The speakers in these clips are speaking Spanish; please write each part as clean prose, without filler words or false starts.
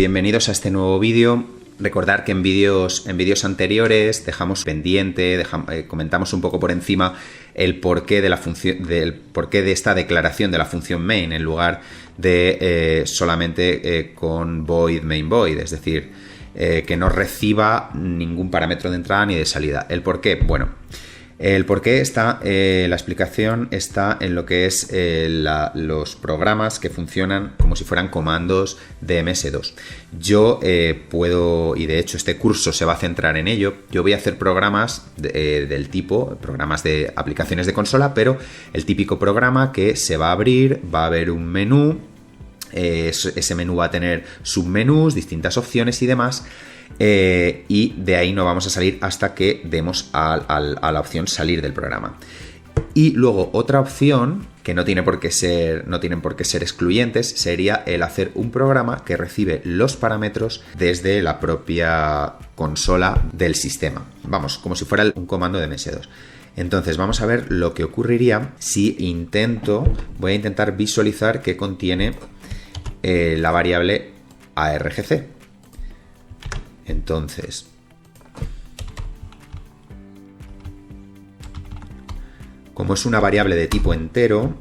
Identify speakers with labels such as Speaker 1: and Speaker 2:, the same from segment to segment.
Speaker 1: bienvenidos a este nuevo vídeo. Recordar que en vídeos anteriores dejamos pendiente, comentamos un poco por encima el porqué de la función, del porqué de esta declaración de la función main en lugar de solamente con void main void, es decir, que no reciba ningún parámetro de entrada ni de salida. ¿El por qué? Bueno, el por qué está, la explicación está en lo que es los programas que funcionan como si fueran comandos de MS2. Yo puedo, y de hecho este curso se va a centrar en ello, yo voy a hacer programas del tipo, programas de aplicaciones de consola, pero el típico programa que se va a abrir, va a haber un menú, ese menú va a tener submenús, distintas opciones y demás. Y de ahí no vamos a salir hasta que demos a la opción salir del programa. Y luego otra opción que no tienen por qué ser excluyentes sería el hacer un programa que recibe los parámetros desde la propia consola del sistema. Vamos, como si fuera un comando de MS2. Entonces vamos a ver lo que ocurriría si voy a intentar visualizar qué contiene la variable argc. Entonces, como es una variable de tipo entero,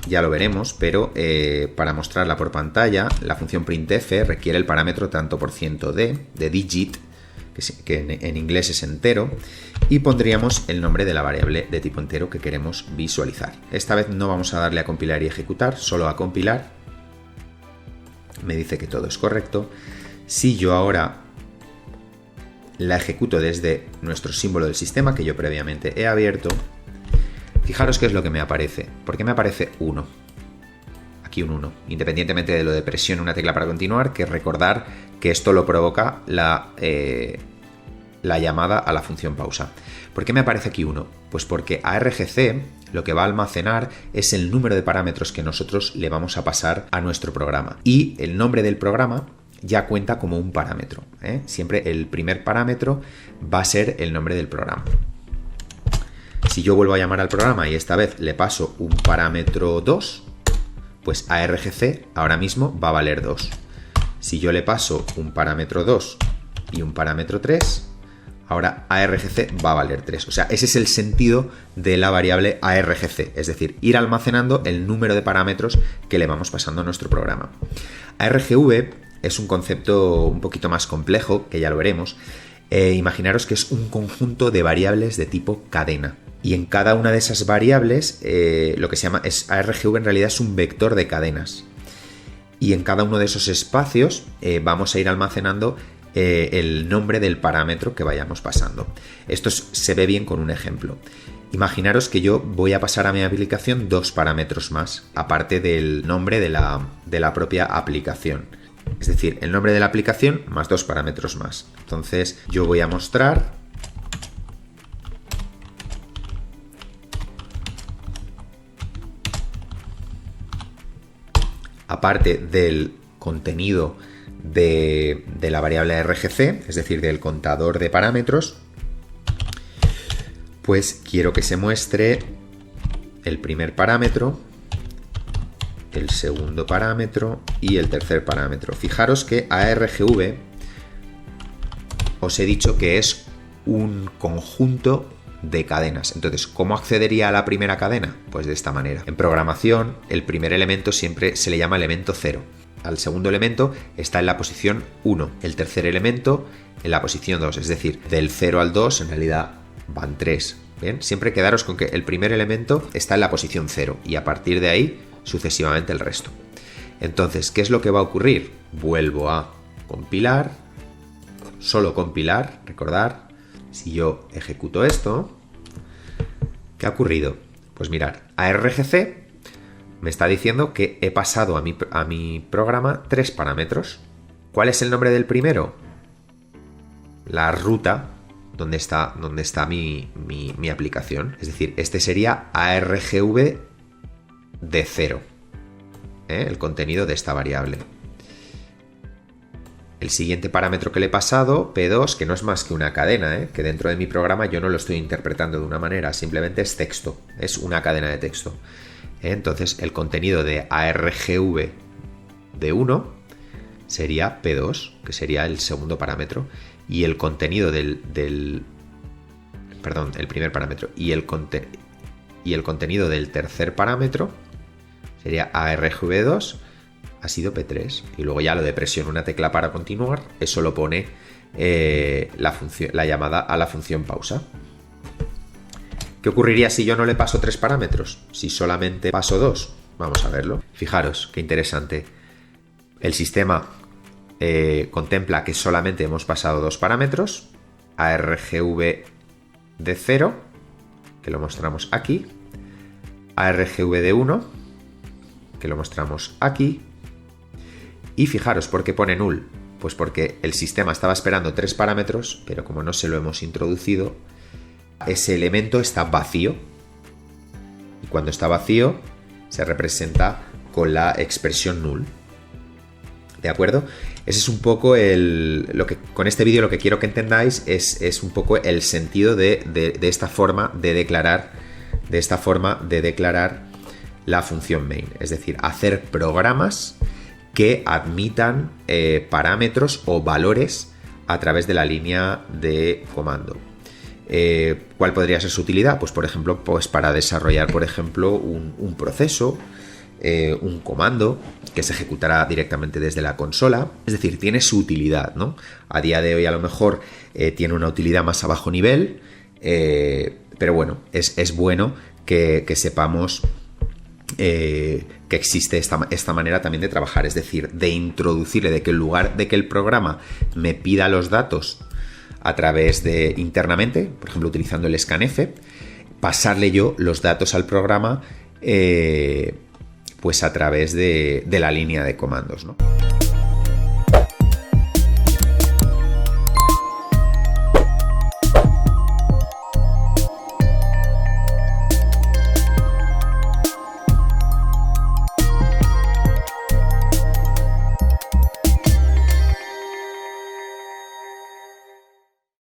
Speaker 1: ya lo veremos, pero para mostrarla por pantalla, la función printf requiere el parámetro tanto %d, de digit, que en inglés es entero, y pondríamos el nombre de la variable de tipo entero que queremos visualizar. Esta vez no vamos a darle a compilar y ejecutar, solo a compilar. Me dice que todo es correcto. Si yo ahora la ejecuto desde nuestro símbolo del sistema que yo previamente he abierto, fijaros qué es lo que me aparece. ¿Por qué me aparece 1? Aquí un 1, independientemente de lo de presión una tecla para continuar, que recordar que esto lo provoca la llamada a la función pausa. ¿Por qué me aparece aquí 1? Pues porque argc lo que va a almacenar es el número de parámetros que nosotros le vamos a pasar a nuestro programa. Y el nombre del programa ya cuenta como un parámetro, ¿eh? Siempre el primer parámetro va a ser el nombre del programa. Si yo vuelvo a llamar al programa y esta vez le paso un parámetro 2, pues argc ahora mismo va a valer 2. Si yo le paso un parámetro 2 y un parámetro 3, ahora argc va a valer 3. O sea, ese es el sentido de la variable argc, es decir, ir almacenando el número de parámetros que le vamos pasando a nuestro programa. Argv es un concepto un poquito más complejo, que ya lo veremos. Imaginaros que es un conjunto de variables de tipo cadena. Y en cada una de esas variables, lo que se llama argv en realidad es un vector de cadenas. Y en cada uno de esos espacios vamos a ir almacenando el nombre del parámetro que vayamos pasando. Esto se ve bien con un ejemplo. Imaginaros que yo voy a pasar a mi aplicación 2 parámetros más, aparte del nombre de la propia aplicación. Es decir, el nombre de la aplicación más 2 parámetros más. Entonces yo voy a mostrar aparte del contenido de la variable RGC, es decir, del contador de parámetros, pues quiero que se muestre el primer parámetro, el segundo parámetro y el tercer parámetro. Fijaros que argv os he dicho que es un conjunto de cadenas. Entonces, ¿cómo accedería a la primera cadena? Pues de esta manera. En programación, el primer elemento siempre se le llama elemento 0. Al segundo elemento está en la posición 1. El tercer elemento en la posición 2. Es decir, del 0 al 2 en realidad van 3. ¿Bien? Siempre quedaros con que el primer elemento está en la posición 0 y a partir de ahí sucesivamente el resto. Entonces, ¿qué es lo que va a ocurrir? Vuelvo a compilar, solo compilar, recordar, si yo ejecuto esto, ¿qué ha ocurrido? Pues mirad, argc me está diciendo que he pasado a mi programa 3 parámetros. ¿Cuál es el nombre del primero? La ruta donde está mi aplicación. Es decir, este sería argv de 0, el contenido de esta variable. El siguiente parámetro que le he pasado, P2, que no es más que una cadena, que dentro de mi programa yo no lo estoy interpretando de una manera, simplemente es texto, es una cadena de texto. Entonces el contenido de argv de 1 sería P2, que sería el segundo parámetro, y el contenido perdón, el primer parámetro, y el contenido del tercer parámetro sería argv2, ha sido P3. Y luego ya lo de presión una tecla para continuar, eso lo pone la llamada a la función pausa. ¿Qué ocurriría si yo no le paso 3 parámetros? Si solamente paso 2. Vamos a verlo. Fijaros, qué interesante. El sistema contempla que solamente hemos pasado 2 parámetros. ARGV de 0, que lo mostramos aquí. ARGV de 1, que lo mostramos aquí. Y fijaros, ¿por qué pone null? Pues porque el sistema estaba esperando 3 parámetros, pero como no se lo hemos introducido, ese elemento está vacío. Y cuando está vacío, se representa con la expresión null. ¿De acuerdo? Ese es un poco con este vídeo lo que quiero que entendáis es un poco el sentido de esta forma de declarar la función main. Es decir, hacer programas que admitan parámetros o valores a través de la línea de comando. ¿Cuál podría ser su utilidad? Pues por ejemplo, para desarrollar, por ejemplo, un proceso, un comando que se ejecutará directamente desde la consola. Es decir, tiene su utilidad, ¿no? A día de hoy a lo mejor tiene una utilidad más a bajo nivel, pero bueno, es bueno que sepamos que existe esta manera también de trabajar, es decir, de introducirle, de que en lugar de que el programa me pida los datos a través de internamente, por ejemplo utilizando el scanf, pasarle yo los datos al programa pues a través de la línea de comandos, ¿no?